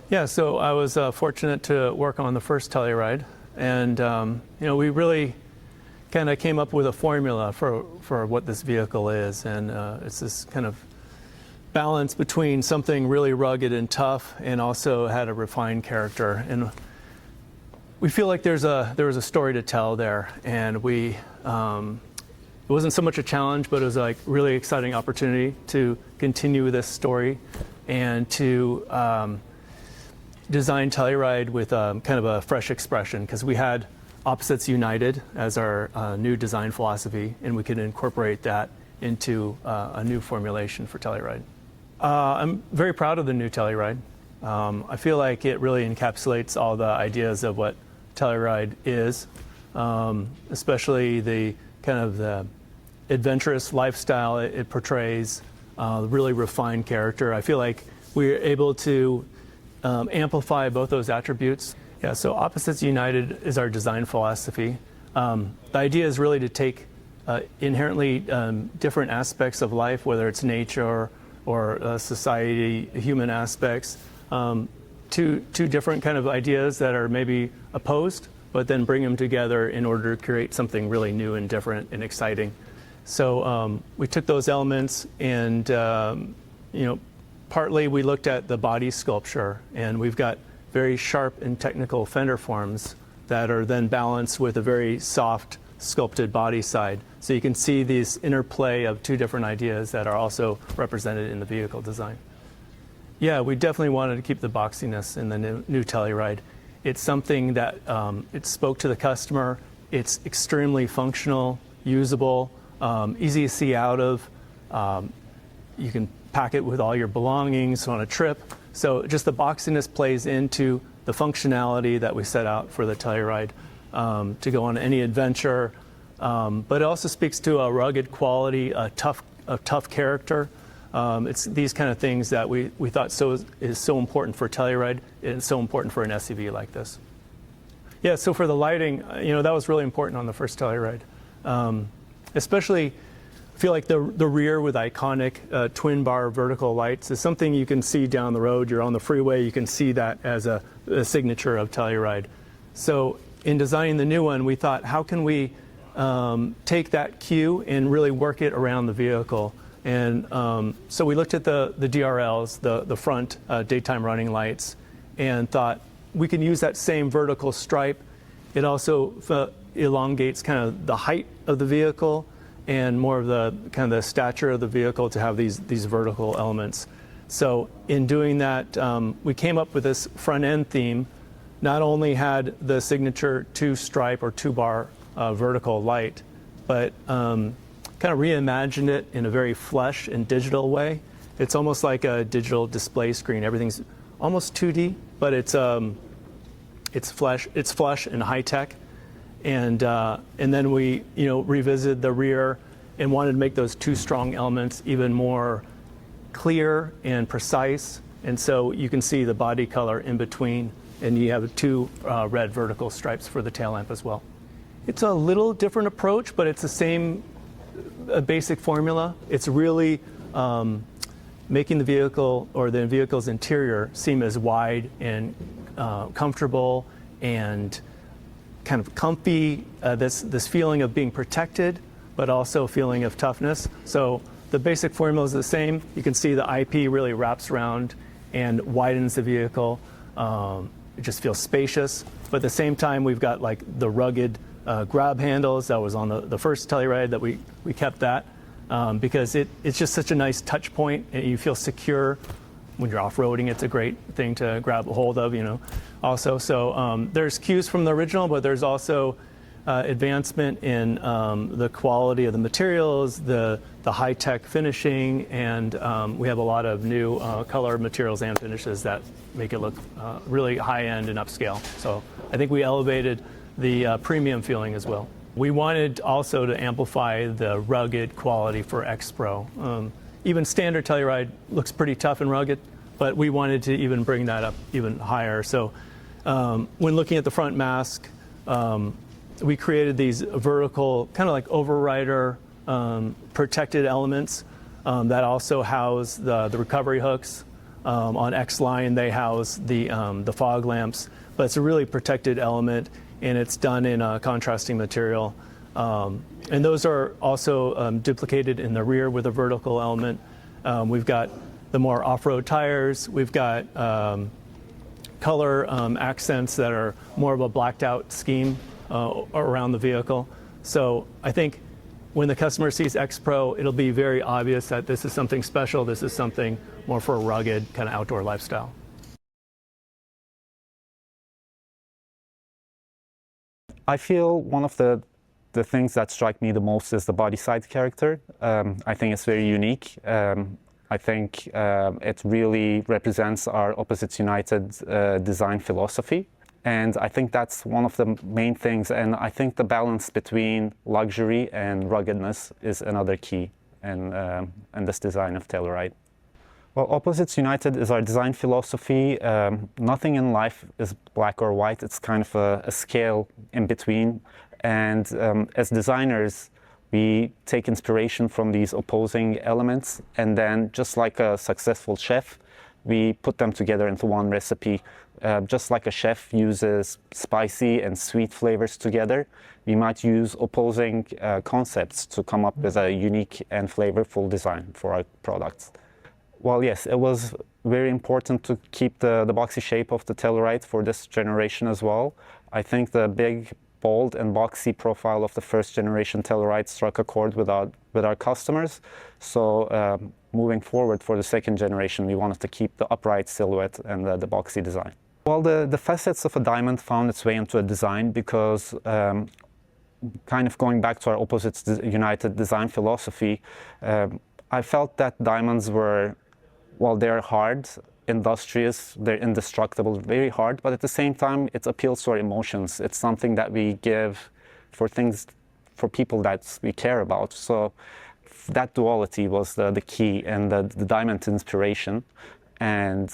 Yeah, so I was fortunate to work on the first Telluride, and we really kind of came up with a formula for what this vehicle is, and it's this kind of balance between something really rugged and tough, and also had a refined character. And we feel like there was a story to tell there, and it wasn't so much a challenge, but it was like really exciting opportunity to continue this story and to design Telluride with kind of a fresh expression, because we had opposites united as our new design philosophy, and we could incorporate that into a new formulation for Telluride. I'm very proud of the new Telluride. I feel like it really encapsulates all the ideas of what Telluride is, especially the kind of the adventurous lifestyle it portrays, really refined character. I feel like we're able to amplify both those attributes. Yeah, so opposites united is our design philosophy. The idea is really to take inherently different aspects of life, whether it's nature or society, human aspects, two different kind of ideas that are maybe opposed, but then bring them together in order to create something really new and different and exciting. So we took those elements and, partly we looked at the body sculpture, and we've got very sharp and technical fender forms that are then balanced with a very soft sculpted body side. So you can see these interplay of two different ideas that are also represented in the vehicle design. Yeah, we definitely wanted to keep the boxiness in the new Telluride. It's something that it spoke to the customer. It's extremely functional, usable, easy to see out of. You can pack it with all your belongings on a trip. So just the boxiness plays into the functionality that we set out for the Telluride to go on any adventure. But it also speaks to a rugged quality, a tough character. It's these kind of things that we thought is so important for Telluride, and so important for an SUV like this. Yeah, so for the lighting, that was really important on the first Telluride. Especially, I feel like the rear with iconic twin bar vertical lights is something you can see down the road. You're on the freeway, you can see that as a signature of Telluride. So in designing the new one, we thought, how can we take that cue and really work it around the vehicle? And so we looked at the DRLs, the front daytime running lights, and thought we can use that same vertical stripe. It also elongates kind of the height of the vehicle and more of the kind of the stature of the vehicle to have these vertical elements. So in doing that, we came up with this front end theme. Not only had the signature two-stripe or two-bar vertical light, but kind of reimagined it in a very flush and digital way. It's almost like a digital display screen. Everything's almost 2D, but it's flush and high tech. And then we revisited the rear and wanted to make those two strong elements even more clear and precise. And so you can see the body color in between, and you have two red vertical stripes for the tail lamp as well. It's a little different approach, but it's the same basic formula. It's really making the vehicle or the vehicle's interior seem as wide and comfortable and kind of comfy, this feeling of being protected, but also a feeling of toughness. So the basic formula is the same. You can see the IP really wraps around and widens the vehicle. It just feels spacious, but at the same time, we've got like the rugged grab handles that was on the first Telluride that we kept that because it's just such a nice touch point, and you feel secure. When you're off-roading, it's a great thing to grab a hold of, also. So there's cues from the original, but there's also advancement in the quality of the materials, the high-tech finishing, and we have a lot of new color materials and finishes that make it look really high-end and upscale. So I think we elevated the premium feeling as well. We wanted also to amplify the rugged quality for X-Pro. Even standard Telluride looks pretty tough and rugged, but we wanted to even bring that up even higher. So when looking at the front mask, we created these vertical, kind of like overrider protected elements that also house the recovery hooks On X-Line, they house the fog lamps, but it's a really protected element, and it's done in a contrasting material. And those are also duplicated in the rear with a vertical element. We've got the more off-road tires. We've got color accents that are more of a blacked out scheme around the vehicle. So I think when the customer sees X-Pro, it'll be very obvious that this is something special. This is something more for a rugged kind of outdoor lifestyle. I feel one of the things that strike me the most is the body side character. I think it's very unique. I think it really represents our Opposites United design philosophy. And I think that's one of the main things. And I think the balance between luxury and ruggedness is another key in this design of Telluride. Well, Opposites United is our design philosophy. Nothing in life is black or white. It's kind of a scale in between. And as designers, we take inspiration from these opposing elements. And then, just like a successful chef, we put them together into one recipe. Just like a chef uses spicy and sweet flavors together, we might use opposing concepts to come up with a unique and flavorful design for our products. Well, yes, it was very important to keep the boxy shape of the Telluride for this generation as well. I think the big, bold and boxy profile of the first generation Telluride struck a chord with our customers. So moving forward for the second generation, we wanted to keep the upright silhouette and the boxy design. Well, the facets of a diamond found its way into a design because kind of going back to our Opposites United design philosophy, I felt that diamonds were, well, they're hard, industrious, they're indestructible, very hard, but at the same time, it appeals to our emotions. It's something that we give for people that we care about. So that duality was the key and the diamond inspiration. And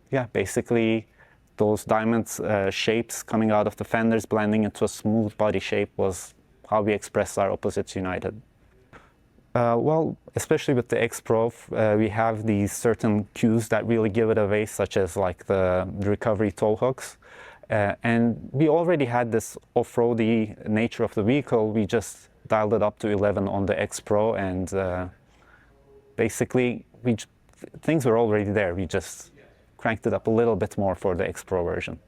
yeah, basically those diamond shapes coming out of the fenders blending into a smooth body shape was how we expressed our Opposites United. Well, especially with the X-Pro, we have these certain cues that really give it away, such as like the recovery tow hooks. And we already had this off-roady nature of the vehicle. We just dialed it up to 11 on the X-Pro, and basically things were already there. We just cranked it up a little bit more for the X-Pro version.